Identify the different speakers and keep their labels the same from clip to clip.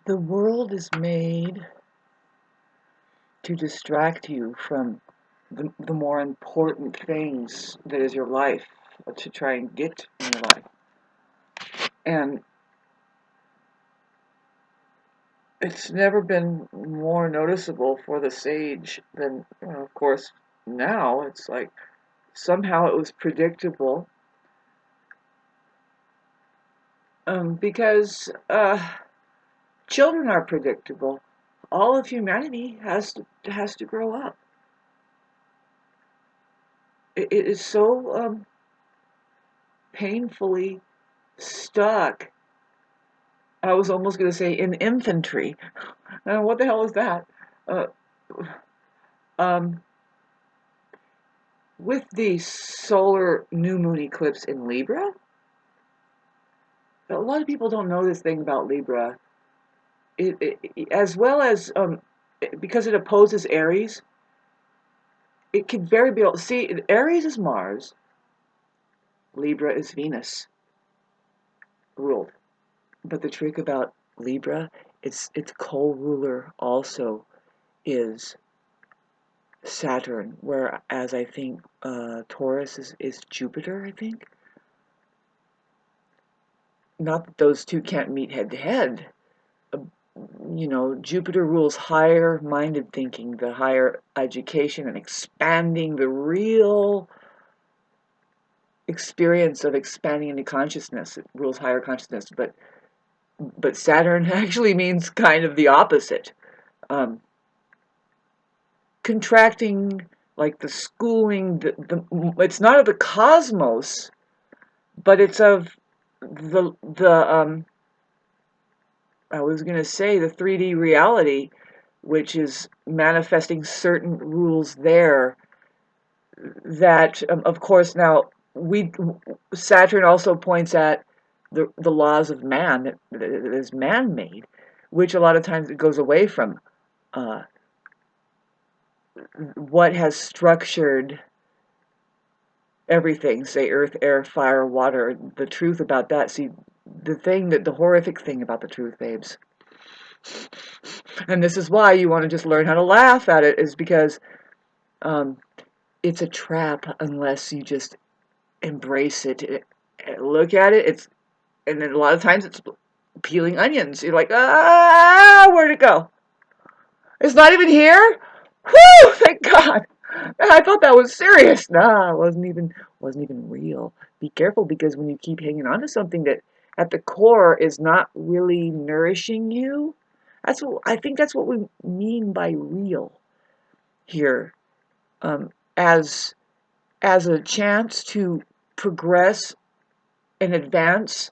Speaker 1: The world is made to distract you from the more important things that is your life, to try and get in your life. And it's never been more noticeable for the sage than, of course, now. It's like somehow it was predictable, because children are predictable. All of humanity has to grow up. It is so painfully stuck. I was almost going to say in infantry. What the hell is that? Uh, um, with the solar new moon eclipse in Libra, a lot of people don't know this thing about Libra. As well as because it opposes Aries, it could very be. See, Aries is Mars, Libra is Venus ruled. But the trick about Libra, its co-ruler also is Saturn, whereas I think Taurus is Jupiter, I think. Not that those two can't meet head to head. Jupiter rules higher minded thinking, the higher education, and expanding the real experience of expanding into consciousness. It rules higher consciousness, but Saturn actually means kind of the opposite. Contracting, like the schooling, it's not of the cosmos, but it's of the I was going to say the 3D reality, which is manifesting certain rules there that, of course, now Saturn also points at the laws of man that is man-made, which a lot of times it goes away from what has structured everything, say earth, air, fire, water. The truth about that, see, the horrific thing about the truth, babes, and this is why you want to just learn how to laugh at it, is because it's a trap unless you just embrace it, look at it. And then a lot of times it's peeling onions. You're like, where'd it go? It's not even here. Whew! Thank God. I thought that was serious. Nah, it wasn't even real. Be careful, because when you keep hanging on to something that at the core is not really nourishing you, I think that's what we mean by real here, as a chance to progress and advance.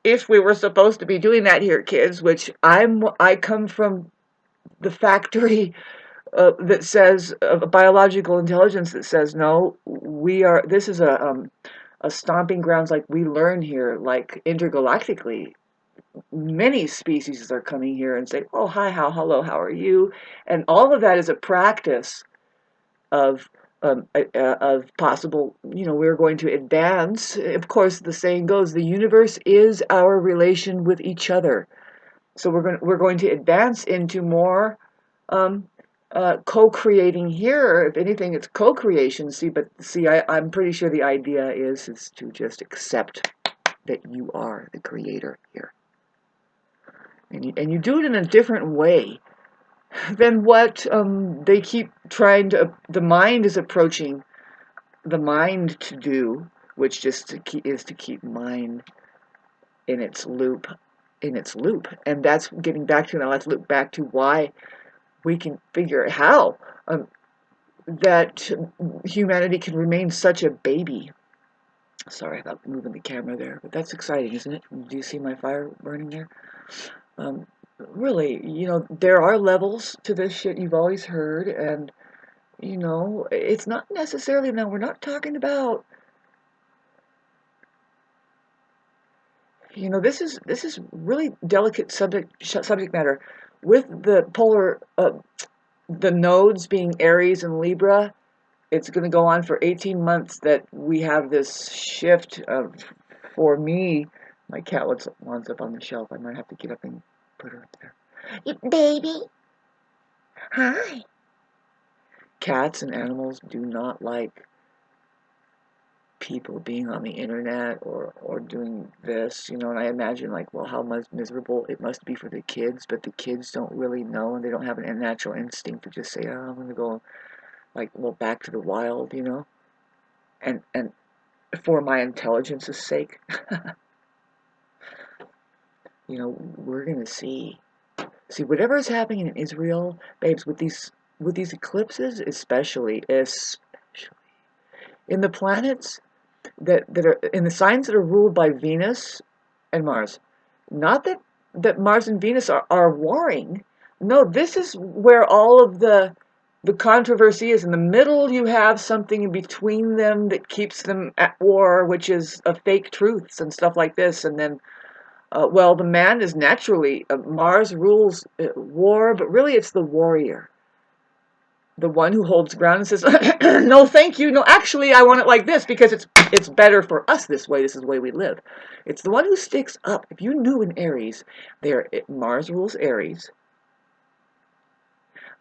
Speaker 1: If we were supposed to be doing that here, kids, which I come from the factory that says biological intelligence that says no, we are. This is a stomping grounds, like we learn here, like intergalactically. Many species are coming here and say, "Oh, hi, hello, how are you?" And all of that is a practice of possible. We're going to advance. Of course, the saying goes, "The universe is our relation with each other." So we're going to advance into more co-creating here. If anything, it's co-creation. I'm pretty sure the idea is to just accept that you are the creator here, and you do it in a different way than what they keep trying to. The mind is approaching the mind to do, which is to keep mind in its loop, and that's getting back to now. Let's look back to why we can figure out how that humanity can remain such a baby. Sorry about moving the camera there, but that's exciting, isn't it? Do you see my fire burning there? Really, there are levels to this shit you've always heard, and it's not necessarily, now we're not talking about, this is really delicate subject matter with the polar the nodes being Aries and Libra. It's going to go on for 18 months that we have this shift of, for me, My cat wants up on the shelf. I might have to get up and put her up there.
Speaker 2: Baby, hi.
Speaker 1: Cats and animals do not like people being on the internet or doing this, you know, and I imagine like, well, how miserable it must be for the kids, but the kids don't really know, and they don't have an natural instinct to just say, oh, I'm gonna go, like, well, back to the wild, you know, and for my intelligence's sake, you know, we're gonna see whatever is happening in Israel, babes, with these eclipses, especially in the planets that are in the signs that are ruled by Venus and Mars. Not that Mars and Venus are warring. No, this is where all of the controversy is. In the middle, you have something in between them that keeps them at war, which is fake truths and stuff like this. And then, well, the man is naturally Mars rules war, but really it's the warrior, the one who holds ground and says, "No, thank you. No, actually, I want it like this because it's better for us this way. This is the way we live." It's the one who sticks up. If you knew in Aries, Mars rules Aries.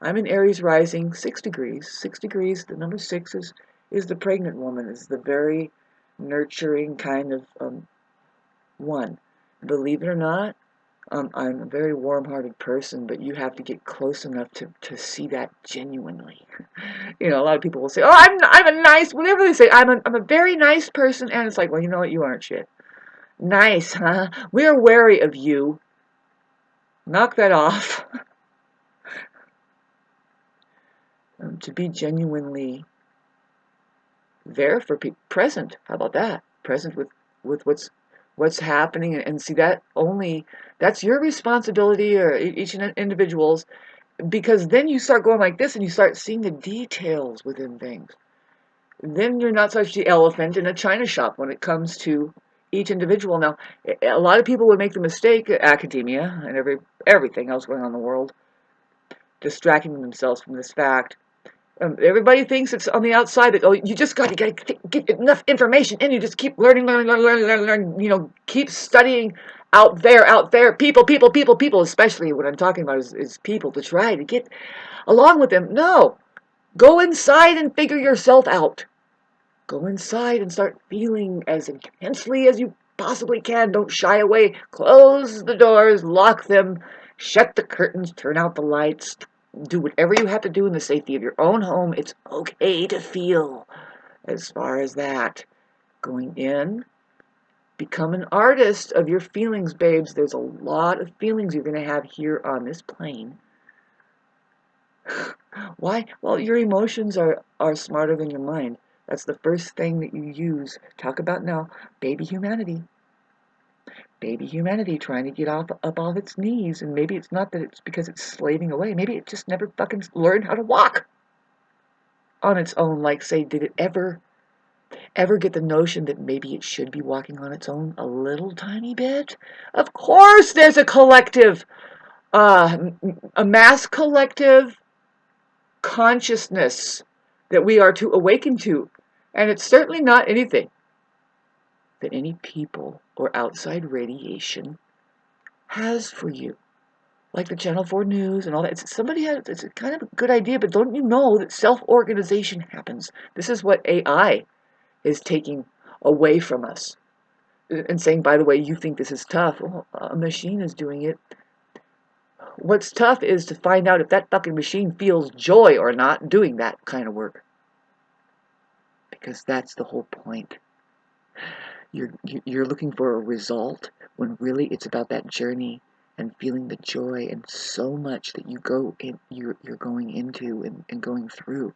Speaker 1: I'm in Aries rising, 6 degrees. 6 degrees. The number 6 is the pregnant woman. Is the very nurturing kind of one. Believe it or not, I'm a very warm-hearted person, but you have to get close enough to see that genuinely. You know, a lot of people will say, "Oh, I'm a nice," whatever they say. I'm a very nice person," and it's like, well, you know what? You aren't shit. Nice, huh? We're wary of you. Knock that off. To be genuinely there for people, present. How about that? Present with what's happening, and see that only that's your responsibility, or each individual's, because then you start going like this, and you start seeing the details within things. Then you're not such the elephant in a china shop when it comes to each individual. Now, a lot of people would make the mistake, academia and everything else going on in the world, distracting themselves from this fact. Everybody thinks it's on the outside that, oh, you just got to get enough information in. You just keep learning, learn. You know, keep studying out there. People. Especially what I'm talking about is people, to try to get along with them. No, go inside and figure yourself out. Go inside and start feeling as intensely as you possibly can. Don't shy away. Close the doors, lock them, shut the curtains, turn out the lights. Do whatever you have to do in the safety of your own home. It's okay to feel. As far as that, going in, become an artist of your feelings, babes. There's a lot of feelings you're going to have here on this plane. Why? Well, your emotions are smarter than your mind. That's the first thing that you use. Talk about now, baby humanity. Baby humanity trying to get up off its knees. And maybe it's not that it's because it's slaving away. Maybe it just never fucking learned how to walk on its own. Like, say, did it ever get the notion that maybe it should be walking on its own a little tiny bit? Of course there's a collective, a mass collective consciousness that we are to awaken to. And it's certainly not anything that any people or outside radiation has for you. Like the Channel 4 News and all that. It's kind of a good idea, but don't you know that self-organization happens? This is what AI is taking away from us. And saying, by the way, you think this is tough. Well, a machine is doing it. What's tough is to find out if that fucking machine feels joy or not doing that kind of work. Because that's the whole point. You're looking for a result when really it's about that journey and feeling the joy and so much that you're going into and going through.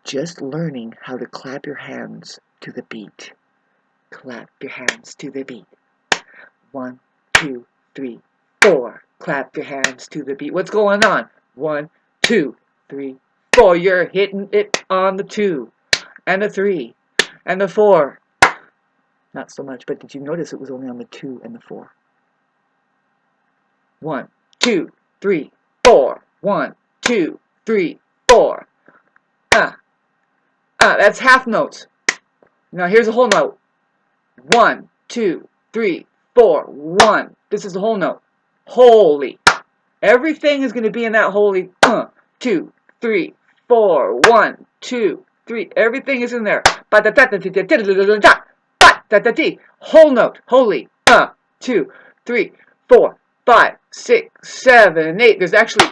Speaker 1: Just learning how to clap your hands to the beat. Clap your hands to the beat. 1, 2, 3, 4. Clap your hands to the beat. What's going on? 1, 2, 3, 4. You're hitting it on the 2 and the 3 and the 4. Not so much, but did you notice it was only on the 2 and the 4? 1, 2, 3, 4. 1, 2, 3, 4. That's half notes. Now here's a whole note. 1, 2, 3, 4, 1. This is the whole note. Holy. Everything is going to be in that holy. 2, 3, 4, 1, 2, 3. Everything is in there. Whole note. Holy. 2, 3, 4, 5, 6, 7, 8. There's actually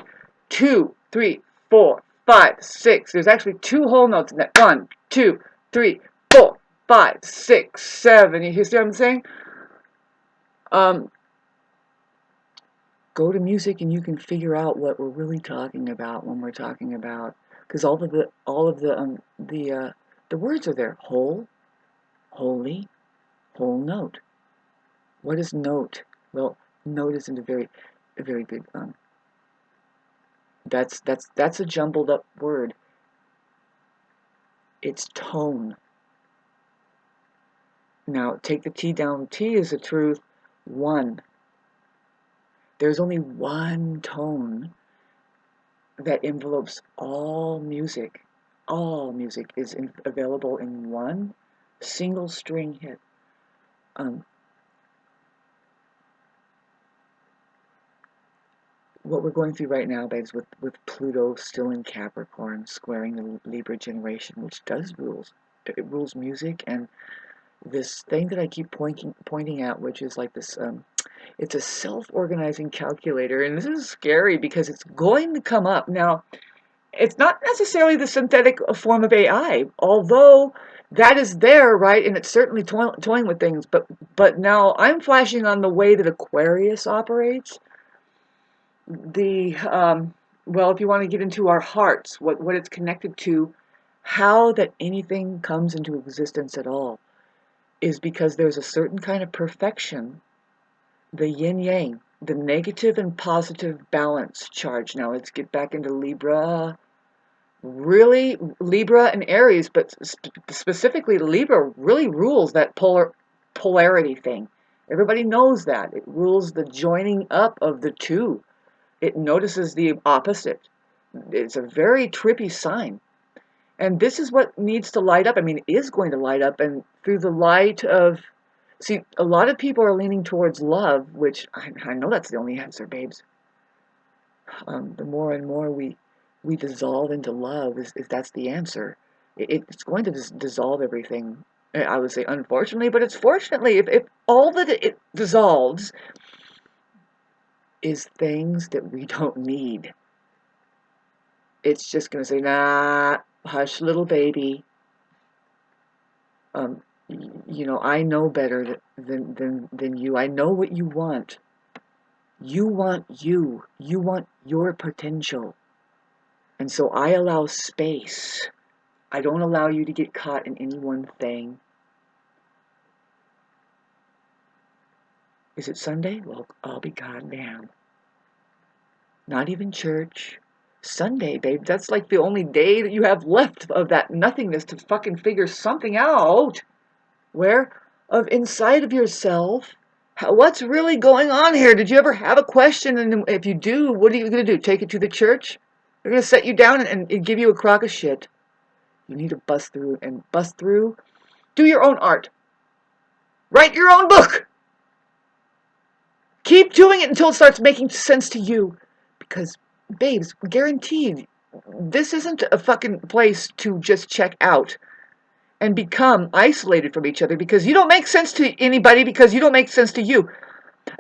Speaker 1: 2, 3, 4, 5, 6. There's actually 2 whole notes in that. 1, 2, 3, 4, 5, 6, 7. You see what I'm saying? Go to music and you can figure out what we're really talking about when we're talking about, because all of the words are there. Whole, holy, whole note. What is note? Well, note isn't a very good that's a jumbled up word. It's tone. Now take the T down. T is a truth. One. There's only one tone that envelopes all music. All music is available in one single string hit. What we're going through right now, babes, with Pluto still in Capricorn, squaring the Libra generation, which does rules. It rules music, and this thing that I keep pointing out, which is like this, it's a self-organizing calculator, and this is scary because it's going to come up. Now, it's not necessarily the synthetic form of AI, although that is there, right? And it's certainly toying with things. But now I'm flashing on the way that Aquarius operates. Well, if you want to get into our hearts, what it's connected to, how that anything comes into existence at all, is because there's a certain kind of perfection, the yin yang, the negative and positive balance charge. Now let's get back into Libra. Really, Libra and Aries, but specifically Libra really rules that polarity thing. Everybody knows that. It rules the joining up of the two. It notices the opposite. It's a very trippy sign. And this is what needs to light up. I mean, it is going to light up, and through the light of, see, a lot of people are leaning towards love, which I know that's the only answer, babes. The more and more we dissolve into love, is that's the answer. It's going to dissolve everything. I would say unfortunately, but it's fortunately. If all that it dissolves is things that we don't need, it's just going to say, nah, hush, little baby. I know better than you. I know what you want. You want you. You want your potential. And so I allow space. I don't allow you to get caught in any one thing. Is it Sunday? Well, I'll be goddamn. Not even church. Sunday, babe. That's like the only day that you have left of that nothingness to fucking figure something out. Where? Of inside of yourself. What's really going on here? Did you ever have a question? And if you do, what are you going to do? Take it to the church? They're going to set you down and give you a crock of shit. You need to bust through and bust through. Do your own art. Write your own book. Keep doing it until it starts making sense to you. Because, babes, guaranteed, this isn't a fucking place to just check out and become isolated from each other because you don't make sense to anybody because you don't make sense to you.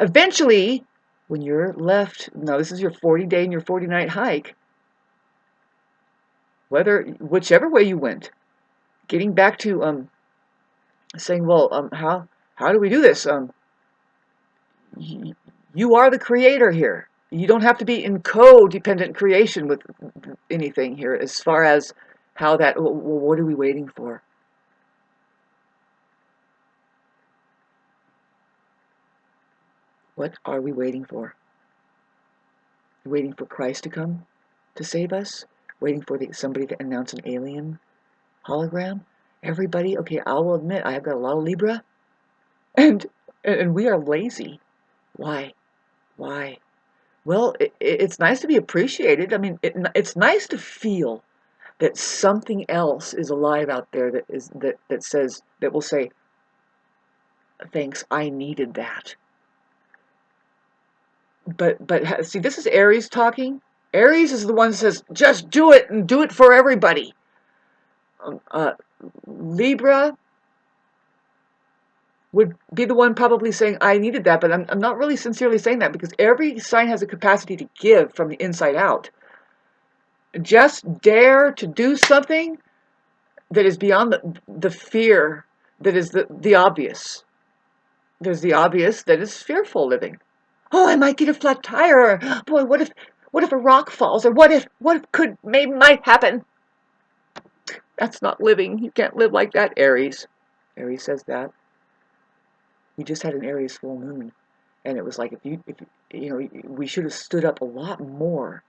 Speaker 1: Eventually, when you're left, now this is your 40-day and your 40-night hike, whichever way you went, getting back to saying, well, how do we do this? You are the creator here. You don't have to be in codependent creation with anything here as far as how that, well, what are we waiting for? What are we waiting for? Waiting for Christ to come to save us? Waiting for somebody to announce an alien hologram? Everybody, okay, I will admit I have got a lot of Libra, and we are lazy. Why? Why? Well, it's nice to be appreciated. I mean, it's nice to feel that something else is alive out there that says, that will say, thanks, I needed that. But see, this is Aries talking. Aries is the one that says, just do it and do it for everybody. Um, uh, Libra would be the one probably saying, I needed that, but I'm not really sincerely saying that because every sign has a capacity to give from the inside out. Just dare to do something that is beyond the fear that is the obvious. There's the obvious that is fearful living. Oh, I might get a flat tire. Or, boy, what if a rock falls? Or what might happen? That's not living. You can't live like that, Aries. Aries says that. We just had an Aries full moon, and it was like if you know, we should have stood up a lot more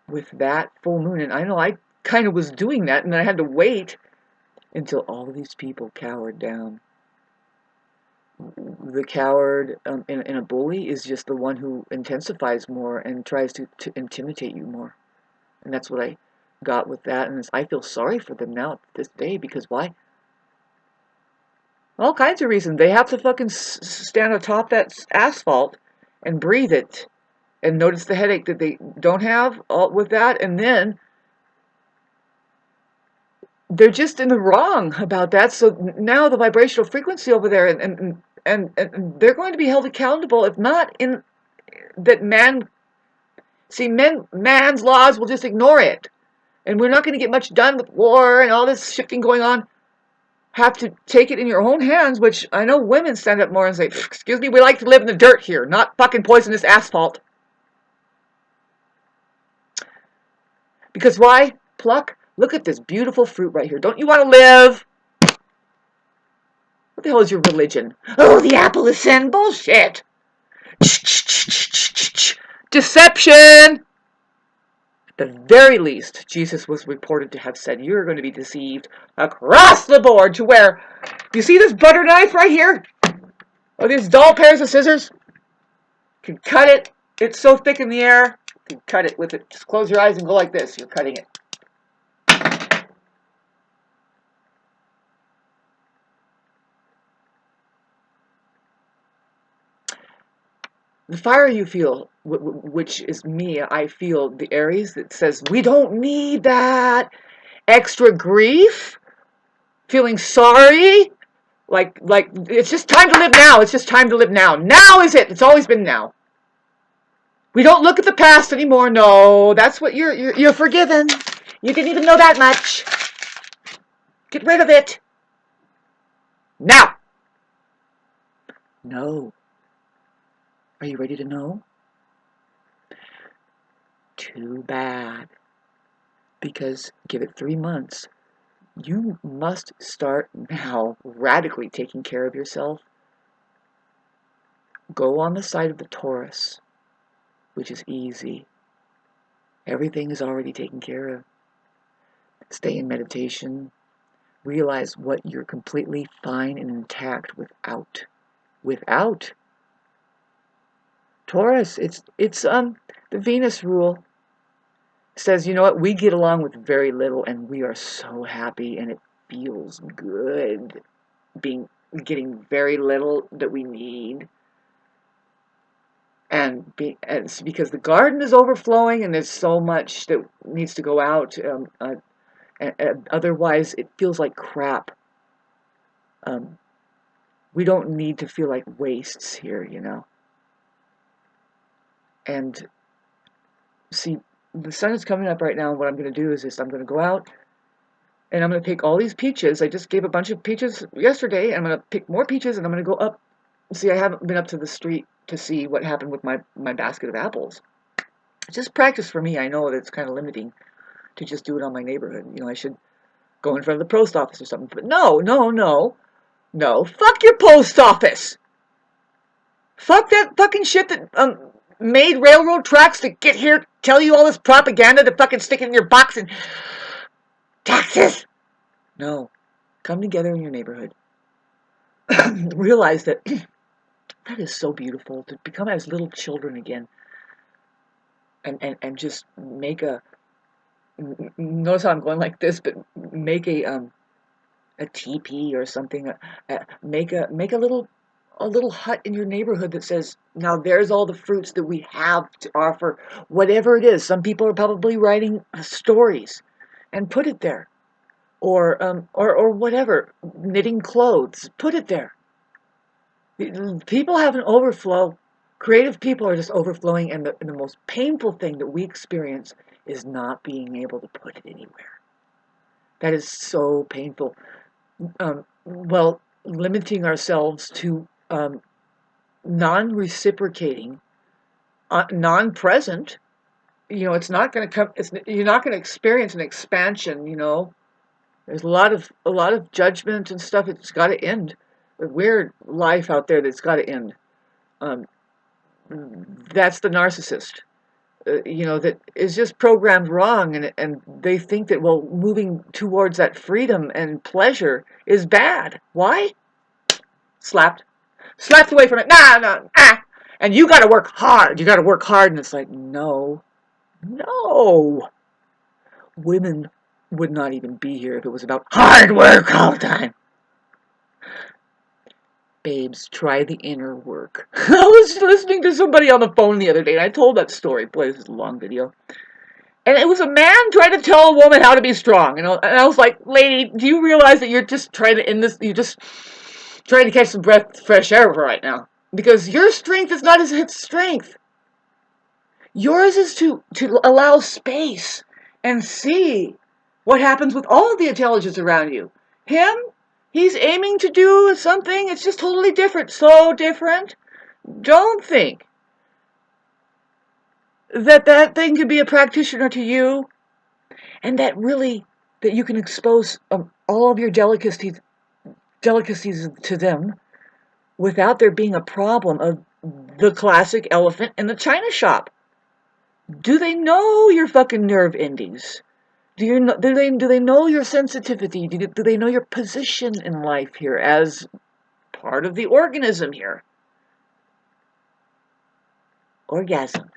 Speaker 1: with that full moon. And I know I kind of was doing that, and I had to wait until all of these people cowered down. The coward in a bully is just the one who intensifies more and tries to intimidate you more. And that's what I got with that. And I feel sorry for them now this day because why? All kinds of reasons. They have to fucking stand atop that asphalt and breathe it and notice the headache that they don't have with that. And then they're just in the wrong about that. So now the vibrational frequency over there and they're going to be held accountable if not in that man's laws will just ignore it. And we're not going to get much done with war and all this shifting going on. Have to take it in your own hands, which I know women stand up more and say, excuse me, we like to live in the dirt here, not fucking poisonous asphalt. Because why? Pluck, look at this beautiful fruit right here. Don't you want to live? What the hell is your religion? Oh, the apple is sin. Bullshit. Deception. At the very least, Jesus was reported to have said, you're going to be deceived across the board to where, you see this butter knife right here? Or these dull pairs of scissors? You can cut it. It's so thick in the air. You can cut it with it. Just close your eyes and go like this. You're cutting it. The fire you feel, which is me, I feel the Aries that says, we don't need that extra grief, feeling sorry, like it's just time to live now. It's just time to live now. Now is it. It's always been now. We don't look at the past anymore. No, that's what you're forgiven. You didn't even know that much. Get rid of it. Now. No. Are you ready to know? Too bad. Because give it 3 months. You must start now radically taking care of yourself. Go on the side of the Taurus, which is easy. Everything is already taken care of. Stay in meditation. Realize what you're completely fine and intact without. Without. Taurus, it's the Venus rule. Says, you know what, we get along with very little and we are so happy and it feels good getting very little that we need. And it's because the garden is overflowing and there's so much that needs to go out. Otherwise, it feels like crap. We don't need to feel like wastes here, you know. And see, the sun is coming up right now. And what I'm going to do is I'm going to go out and I'm going to pick all these peaches. I just gave a bunch of peaches yesterday. And I'm going to pick more peaches and I'm going to go up. See, I haven't been up to the street to see what happened with my basket of apples. It's just practice for me. I know that it's kind of limiting to just do it on my neighborhood. You know, I should go in front of the post office or something. But no. Fuck your post office. Fuck that fucking shit that made railroad tracks to get here, tell you all this propaganda to fucking stick it in your box and taxes. No. Come together in your neighborhood. Realize that that is so beautiful to become as little children again. And just make a, notice how I'm going like this, but make a teepee or something. Make a little a little hut in your neighborhood that says, now there's all the fruits that we have to offer, whatever it is. Some people are probably writing stories, and put it there. Or whatever, knitting clothes, put it there. People have an overflow. Creative people are just overflowing, and the most painful thing that we experience is not being able to put it anywhere. That is so painful. Well, limiting ourselves to non-reciprocating, non-present. It's not going to come. You're not going to experience an expansion. There's a lot of judgment and stuff. It's got to end. A weird life out there that's got to end. Um, that's the narcissist. That is just programmed wrong, and they think that, well, moving towards that freedom and pleasure is bad. Why? Slapped away from it. Nah, no, and you got to work hard. You got to work hard, and it's like, no, no. Women would not even be here if it was about hard work all the time. Babes, try the inner work. I was listening to somebody on the phone the other day, and I told that story. Boy, this is a long video. And it was a man trying to tell a woman how to be strong. And I was like, lady, do you realize that you're just trying to end this? You're just trying to catch some fresh air right now. Because your strength is not his strength. Yours is to allow space and see what happens with all of the intelligence around you. Him, he's aiming to do something. It's just totally different. So different. Don't think that thing could be a practitioner to you, and that you can expose all of your delicacies to them without there being a problem of the classic elephant in the china shop. Do they know your fucking nerve endings? Do they know your sensitivity? Do they know your position in life here as part of the organism here? Orgasm.